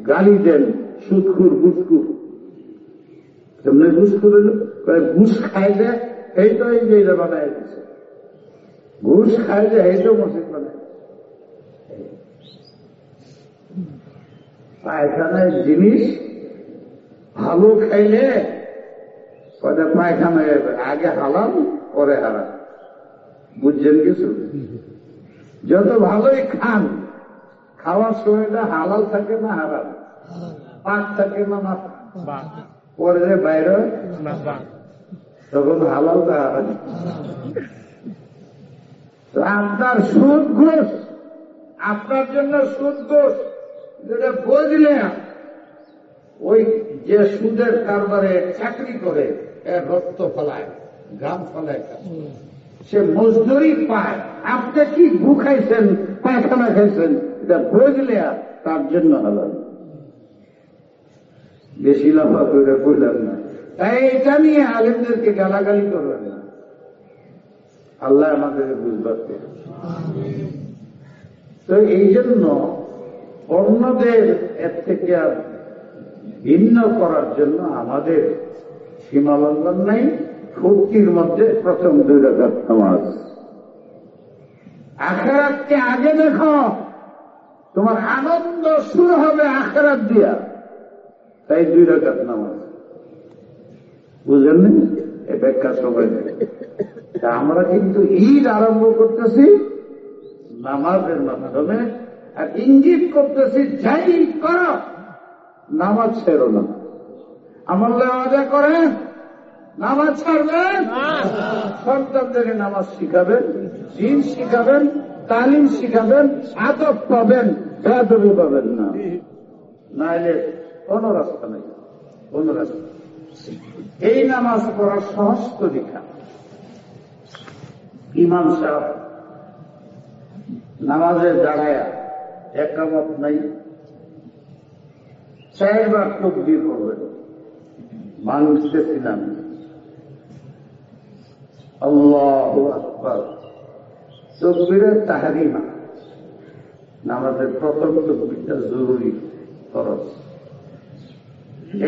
B: গালি দেন সুদখুর ঘুষখুর। তেমনি ঘুষখুর হইল ঘুষ খাই দেয়, এই তো এই যে বানায় দিচ্ছে, ঘুষ খাই দেয়, এই তো মসজিদ বানায়। পায়খানার জিনিস ভালো খাইলে পায়খানায় আগে হালাল পরে হারাম, বুঝছেন কিছু? যত ভালোই খান, খাওয়ার সময়টা হালাল থাকে না হারাম, পাক থাকে না না পরে বাইরে, তখন হালালটা হারাম। আপনার সুদ ঘুষ, আপনার জন্য সুদ ঘুষ যেটা বুঝলে, ওই যে সুদের কারবারে চাকরি করে রক্ত ফলায়, ঘাম ফলায়, সে মজদুরি পায়। আপনি কি ঘু খাইছেন, পায়খানা খাইছেন, এটা বুঝলে তার জন্য হালাল। বেশি লাফা করে বললাম না, তাই এটা নিয়ে আলেমদেরকে গালাগালি করবেন না। আল্লাহ আমাদের বুঝবার করে। তো এই জন্য অন্যদের এর থেকে ভিন্ন করার জন্য আমাদের সীমালঙ্ঘন নেই। ফুর্তির মধ্যে প্রথম 2 রাকাত নামাজ। আখিরাতকে আগে দেখো, তোমার আনন্দ শুরু হবে আখিরাত দিয়া। তাই 2 রাকাত নামাজ, বুঝলেন? এ ব্যাখ্যা সবাই দেয়। তা আমরা কিন্তু ঈদ আরম্ভ করতেছি নামাজের মাধ্যমে, আর ইঙ্গিত করতেছি যাই করো নামাজ ছেড়ো না। আমলে আদা করে নামাজ ছাড়বেন, সন্তানদের নামাজ শিখাবেন, দিন শিখাবেন, তালিম শিখাবেন, আদব পাবেন, বেয়াদবি পাবেন না, নাইলে কোন রাস্তা নেই, কোন রাস্তা। এই নামাজ পড়ার সহজ তরিকা, ইমাম সাহেব নামাজে দাঁড়ায় একামত নাই, 4 বার তাকবীর করবেন, মানতেছিলাম আল্লাহু আকবার। তাকবীরের তাহরিমা, নামাজের প্রথম তাকবীরটা জরুরি ফরজ।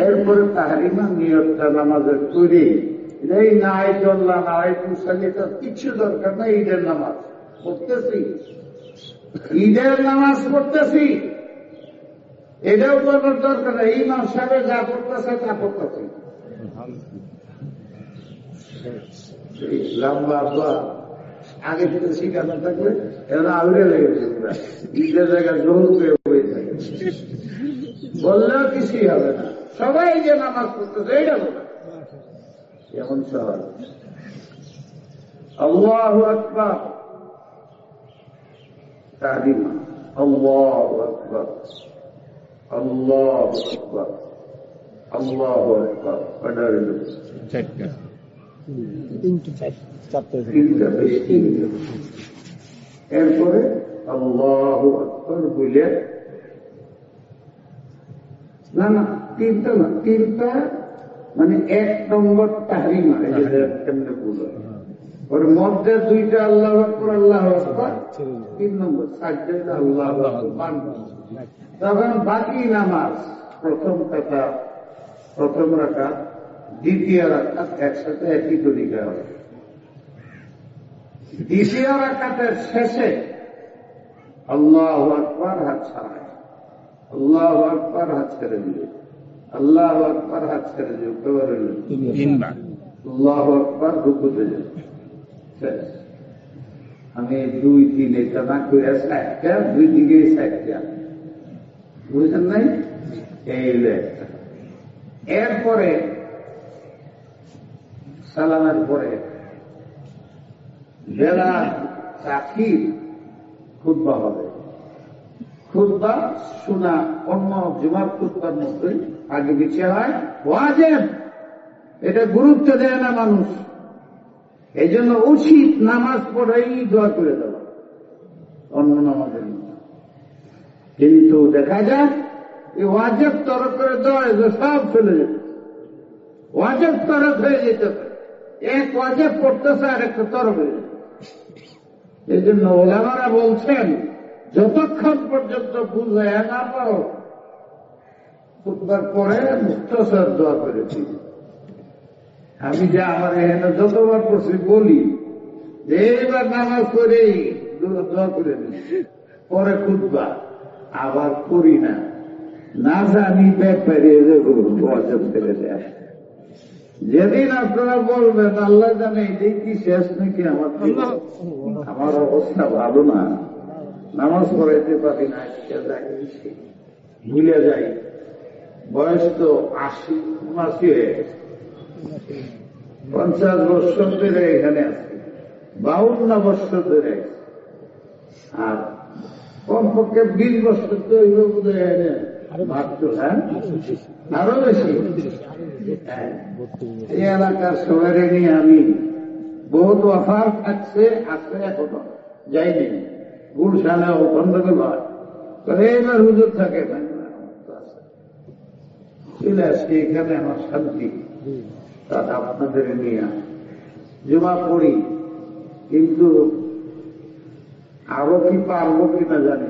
B: এরপরে তাহরিমা নিয়তটা নামাজের তৈরি, এই নাই চল্লা নাই তুসালি, তার কিছু দরকার নাই। ঈদের নামাজ পড়তেছি, ঈদের নামাজ পড়তেছি, এটাও বলার দরকার নেই। ইমাম সাহেব যা পড়তেছে তা পড়তেছে, লম্বা আগে থেকে শিখানো থাকলে এখন আউড়ে লেগেছে, ঈদের জায়গায় জোর হয়ে থাকে, বললেও কিছুই হবে না। সবাই যে নামাজ পড়তেছে এইটা বলে এমন সহজ। আল্লাহু আকবার তাহরিমা, আল্লাহু আকবার, আল্লাহু আকবার, আল্লাহু আকবার। এরপরে আল্লাহু আকবার বলে, না না 3টা না, 3টা মানে 1 নম্বর তাহরিমা, কেমনে বলো, ওর মধ্যে 2টা আল্লাহু আকবার, আল্লাহু আকবার, 3 নম্বর সাজদা আল্লাহু আকবার। তখন বাকি নামাজ, প্রথম কথা, প্রথম রাকাত, দ্বিতীয় রাকাত একসাথে একই তরিকা হবে। দ্বিতীয় রাকাতের শেষে আল্লাহু আকবার হাত ছাড়ায়, আল্লাহু আকবার হাত ছেড়ে দিবে, আল্লাহু আকবার হাত ছেড়ে দিবে, আল্লাহু আকবার রুকুতে যাবে। আমি 2, 3 এটা না করে 1টা, 2 দিকে 1টা, বুঝলেন নাই? এই একটা। এরপরে সালামের পরে বেলা চাকির খুতবা হবে। খুতবা শোনা অন্য জুমার খুতবার মতোই আগে পিছিয়ে হয়, ওয়াজিব। এটা গুরুত্ব দেয় না মানুষ, এই জন্য উচিত নামাজ পড়েই দোয়া করে দেওয়া অন্য নামাজের মতো। কিন্তু দেখা যায় এই ওয়াজিব তরফ করে দেওয়া সব চলে যেতে, ওয়াজিব তরফ হয়ে যেতে, এক ওয়াজিব পড়তেছে আর একটা তরফ হয়ে যেতে। এই জন্য ওলামারা বলছেন যতক্ষণ পর্যন্ত বুঝায় না পারো খুতবার পরে মুখতাসার দোয়া করে দিই। আমি যে আমার এখানে যতবার করছি বলি যে এইবার নামাজ করেই দোয়া করে দিই, পরে খুতবা আবার করি না, না জানি ব্যাপারে ছেড়ে দেয়। যেদিন আপনারা বলবেন আল্লাহ জানে এটাই কি শেষ নাকি আমার অবস্থা ভালো না, নামাজ পড়াইতে পারি না, ভুলে যাই, বয়স তো 80 হয়ে গেছে, 50 বছর ধরে এখানে আছে, 52 বছর ধরে, আর কমপক্ষে 20 বছর তো এইভাবে বোধ হয় মাত্র, হ্যাঁ আরো বেশি। এই এলাকার সবাই নিয়ে আমি বহুত অফার থাকছে, আছে এখনো যাইনি, গুলশানে গন্ডগোল হয়, এবার হুজুর থাকে চলে আসছি এখানে, আমার শান্তি। তারা আপনাদের নিয়ে জমা পড়ি, কিন্তু আরো কি পারবো কিনা জানি।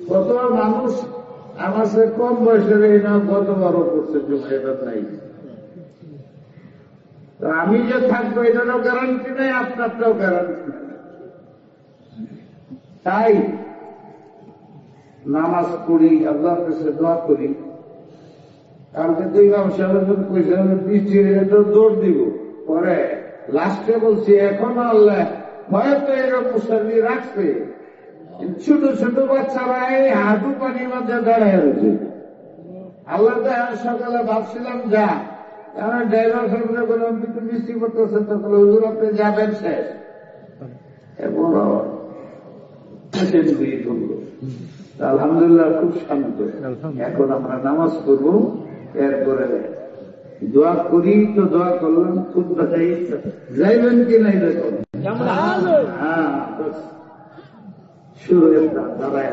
B: কত মানুষ আমার সে কম বয়সের এই না কত বড় করছে জমা, এটা নাই। তো আমি যে থাকবো এটারও গ্যারান্টি নেই, আপনারটাও গ্যারান্টি নেই। তাই নামাজ পড়ি, আল্লাহর কাছে দোয়া করি, কালকে তো ইমাম সাহেব পয়সা বৃষ্টি হয়ে তো দৌড় দিব, পরে লাস্টে বলছি এখন আল্লাহ হয়তো এরকম মুসল্লি রাখবে, ছোট ছোট বাচ্চারা এই হাঁটু পানির মধ্যে দাঁড়ায় রয়েছে। আল্লাহ সকালে ভাবছিলাম যা, আমার ড্রাইভার সাহেবরা বললাম কিন্তু বৃষ্টি করতেছে, তখন হুজুর আপনি যাবেন শেষ। এবং আলহামদুলিল্লাহ খুব শান্ত। এখন আমরা নামাজ পড়বো, এরপরে দোয়া করি তো দোয়া করলাম, খুব বাঁচাই যাইবেন কি নাই দেখুন। হ্যাঁ শুরু দাঁড়ায়